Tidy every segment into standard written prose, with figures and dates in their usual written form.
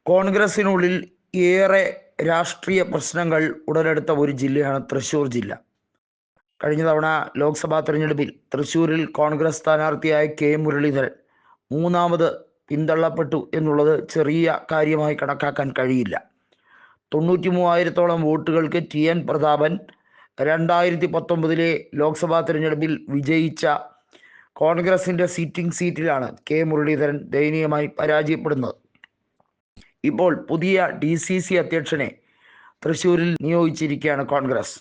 കോൺഗ്രസിനുള്ളിൽ ഏറെ രാഷ്ട്രീയ പ്രശ്നങ്ങൾ ഉടലെടുത്ത ഒരു ജില്ലയാണ് തൃശ്ശൂർ ജില്ല. കഴിഞ്ഞ തവണ ലോക്സഭാ തെരഞ്ഞെടുപ്പിൽ തൃശ്ശൂരിൽ കോൺഗ്രസ് സ്ഥാനാർത്ഥിയായ കെ മുരളീധരൻ മൂന്നാമത് പിന്തള്ളപ്പെട്ടു എന്നുള്ളത് ചെറിയ കാര്യമായി കണക്കാക്കാൻ കഴിയില്ല. 93,000-ഓളം വോട്ടുകൾക്ക് ടി എൻ പ്രതാപൻ 2019 ലോക്സഭാ തെരഞ്ഞെടുപ്പിൽ വിജയിച്ച കോൺഗ്രസിൻ്റെ സിറ്റിംഗ് സീറ്റിലാണ് കെ മുരളീധരൻ ദയനീയമായി പരാജയപ്പെടുന്നത്. ഇപ്പോൾ പുതിയ DCC അധ്യക്ഷനെ തൃശ്ശൂരിൽ നിയോഗിച്ചിരിക്കുകയാണ് കോൺഗ്രസ്.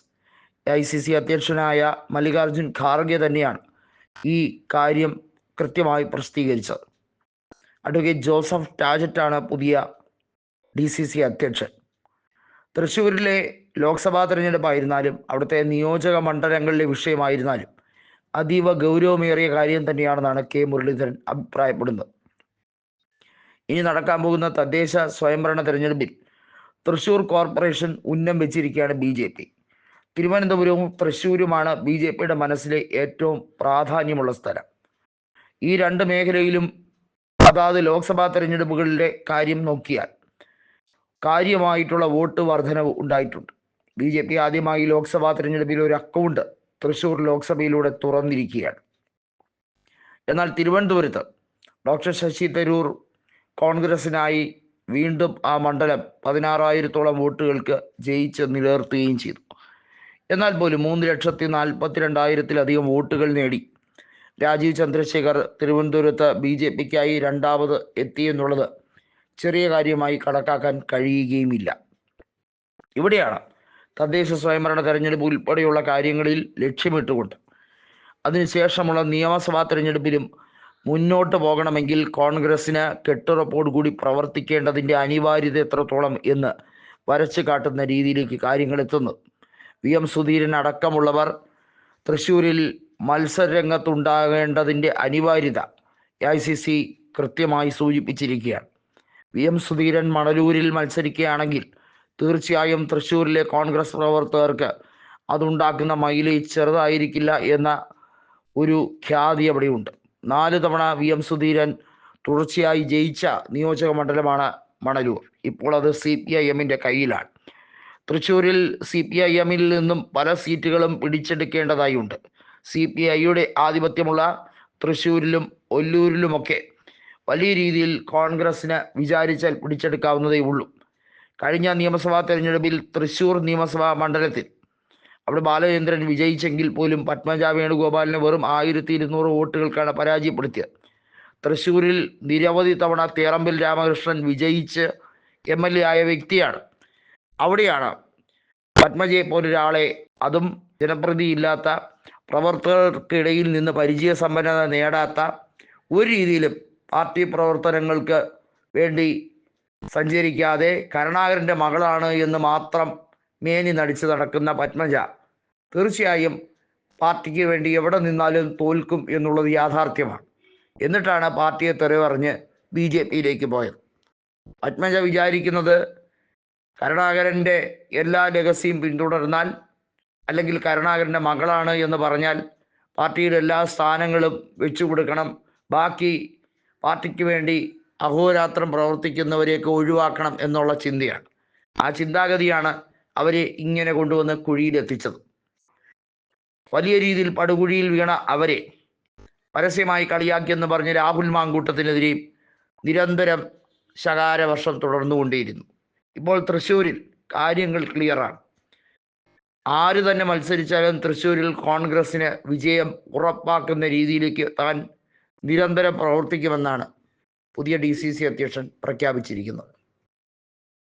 ICC അധ്യക്ഷനായ മല്ലികാർജുൻ ഖാർഗെ തന്നെയാണ് ഈ കാര്യം കൃത്യമായി പ്രസിദ്ധീകരിച്ചത്. അഡ്വക്കേറ്റ് ജോസഫ് ടാജറ്റാണ് പുതിയ DCC അധ്യക്ഷൻ. തൃശ്ശൂരിലെ ലോക്സഭാ തെരഞ്ഞെടുപ്പായിരുന്നാലും അവിടുത്തെ നിയോജക മണ്ഡലങ്ങളിലെ വിഷയമായിരുന്നാലും അതീവ ഗൗരവമേറിയ കാര്യം തന്നെയാണെന്നാണ് കെ മുരളീധരൻ അഭിപ്രായപ്പെടുന്നത്. ഇനി നടക്കാൻ പോകുന്ന തദ്ദേശ സ്വയംഭരണ തെരഞ്ഞെടുപ്പിൽ തൃശ്ശൂർ കോർപ്പറേഷൻ ഉന്നം വെച്ചിരിക്കുകയാണ് BJP. തിരുവനന്തപുരവും തൃശ്ശൂരുമാണ് BJPയുടെ മനസ്സിലെ ഏറ്റവും പ്രാധാന്യമുള്ള സ്ഥലം. ഈ രണ്ട് മേഖലയിലും അതാത് ലോക്സഭാ തെരഞ്ഞെടുപ്പുകളിലെ കാര്യം നോക്കിയാൽ കാര്യമായിട്ടുള്ള വോട്ട് വർധനവ് ഉണ്ടായിട്ടുണ്ട്. BJP ആദ്യമായി ലോക്സഭാ തെരഞ്ഞെടുപ്പിൽ ഒരു അക്കൗണ്ട് തൃശ്ശൂർ ലോക്സഭയിലൂടെ തുറന്നിരിക്കുകയാണ്. എന്നാൽ തിരുവനന്തപുരത്ത് ഡോക്ടർ ശശി തരൂർ കോൺഗ്രസിനായി വീണ്ടും ആ മണ്ഡലം 16,000-ഓളം വോട്ടുകൾക്ക് ജയിച്ച് നിലനിർത്തുകയും ചെയ്തു. എന്നാൽ പോലും 3,42,000-ലധികം വോട്ടുകൾ നേടി രാജീവ് ചന്ദ്രശേഖർ തിരുവനന്തപുരത്ത് BJPക്കായി രണ്ടാമത് എത്തിയെന്നുള്ളത് ചെറിയ കാര്യമായി കണക്കാക്കാൻ കഴിയുകയുമില്ല. ഇവിടെയാണ് തദ്ദേശ സ്വയംഭരണ തെരഞ്ഞെടുപ്പ് ഉൾപ്പെടെയുള്ള കാര്യങ്ങളിൽ ലക്ഷ്യമിട്ടുകൊണ്ട് അതിനുശേഷമുള്ള നിയമസഭാ തെരഞ്ഞെടുപ്പിലും മുന്നോട്ട് പോകണമെങ്കിൽ കോൺഗ്രസിന് കെട്ടുറപ്പോടുകൂടി പ്രവർത്തിക്കേണ്ടതിൻ്റെ അനിവാര്യത എത്രത്തോളം എന്ന് വരച്ചു കാട്ടുന്ന രീതിയിലേക്ക് കാര്യങ്ങൾ എത്തുന്നത്. VM സുധീരൻ അടക്കമുള്ളവർ തൃശ്ശൂരിൽ മത്സരരംഗത്തുണ്ടാകേണ്ടതിൻ്റെ അനിവാര്യത ICC കൃത്യമായി സൂചിപ്പിച്ചിരിക്കുകയാണ്. VM സുധീരൻ മണലൂരിൽ മത്സരിക്കുകയാണെങ്കിൽ തീർച്ചയായും തൃശ്ശൂരിലെ കോൺഗ്രസ് പ്രവർത്തകർക്ക് അതുണ്ടാക്കുന്ന മൈലേജ് ചെറുതായിരിക്കില്ല എന്ന ഒരു ഖ്യാതി അവിടെയുണ്ട്. 4 തവണ VM സുധീരൻ തുടർച്ചയായി ജയിച്ച നിയോജക മണ്ഡലമാണ് മണലൂർ. ഇപ്പോൾ അത് CPIMൻ്റെ കയ്യിലാണ്. തൃശ്ശൂരിൽ CPIMൽ നിന്നും പല സീറ്റുകളും പിടിച്ചെടുക്കേണ്ടതായുണ്ട്. CPIയുടെ ആധിപത്യമുള്ള തൃശ്ശൂരിലും ഒല്ലൂരിലുമൊക്കെ വലിയ രീതിയിൽ കോൺഗ്രസിന് വിചാരിച്ചാൽ പിടിച്ചെടുക്കാവുന്നതേ ഉള്ളൂ. കഴിഞ്ഞ നിയമസഭാ തെരഞ്ഞെടുപ്പിൽ തൃശ്ശൂർ നിയമസഭാ മണ്ഡലത്തിൽ അവിടെ ബാലചന്ദ്രൻ വിജയിച്ചെങ്കിൽ പോലും പത്മജ വേണുഗോപാലിനെ വെറും 1,200 വോട്ടുകൾക്കാണ് പരാജയപ്പെടുത്തിയത്. തൃശ്ശൂരിൽ നിരവധി തവണ തേറമ്പിൽ രാമകൃഷ്ണൻ വിജയിച്ച് MLA ആയ വ്യക്തിയാണ്. അവിടെയാണ് പത്മജയെ പോലൊരാളെ, അതും ജനപ്രതിയില്ലാത്ത പ്രവർത്തകർക്കിടയിൽ നിന്ന് പരിചയസമ്പന്നത നേടാത്ത, ഒരു രീതിയിലും പാർട്ടി പ്രവർത്തനങ്ങൾക്ക് വേണ്ടി സഞ്ചരിക്കാതെ കരുണാകരൻ്റെ മകളാണ് എന്ന് മാത്രം മേനി നടിച്ച് നടക്കുന്ന പത്മജ തീർച്ചയായും പാർട്ടിക്ക് വേണ്ടി എവിടെ നിന്നാലും തോൽക്കും എന്നുള്ളത് യാഥാർത്ഥ്യമാണ്. എന്നിട്ടാണ് പാർട്ടിയെ തെറിപറഞ്ഞ് BJPയിലേക്ക് പോയത്. പത്മജ വിചാരിക്കുന്നത് കരുണാകരൻ്റെ എല്ലാ ലെഗസിയും പിന്തുടർന്നാൽ, അല്ലെങ്കിൽ കരുണാകരൻ്റെ മകളാണ് എന്ന് പറഞ്ഞാൽ പാർട്ടിയുടെ എല്ലാ സ്ഥാനങ്ങളും വെച്ചു കൊടുക്കണം, ബാക്കി പാർട്ടിക്ക് വേണ്ടി അഹോരാത്രം പ്രവർത്തിക്കുന്നവരെയൊക്കെ ഒഴിവാക്കണം എന്നുള്ള ചിന്തയാണ്. ആ ചിന്താഗതിയാണ് അവരെ ഇങ്ങനെ കൊണ്ടുവന്ന് കുഴിയിലെത്തിച്ചത്. വലിയ രീതിയിൽ പടുകുഴിയിൽ വീണ അവരെ പരസ്യമായി കളിയാക്കിയെന്ന് പറഞ്ഞ് രാഹുൽ മാങ്കൂട്ടത്തിനെതിരെയും നിരന്തരം ശകാരവർഷം തുടർന്നുകൊണ്ടേയിരുന്നു. ഇപ്പോൾ തൃശ്ശൂരിൽ കാര്യങ്ങൾ ക്ലിയറാണ്. ആര് തന്നെ മത്സരിച്ചാലും തൃശ്ശൂരിൽ കോൺഗ്രസിന് വിജയം ഉറപ്പാക്കുന്ന രീതിയിലേക്ക് താൻ നിരന്തരം പ്രവർത്തിക്കുമെന്നാണ് പുതിയ DCC അധ്യക്ഷൻ പ്രഖ്യാപിച്ചിരിക്കുന്നത്.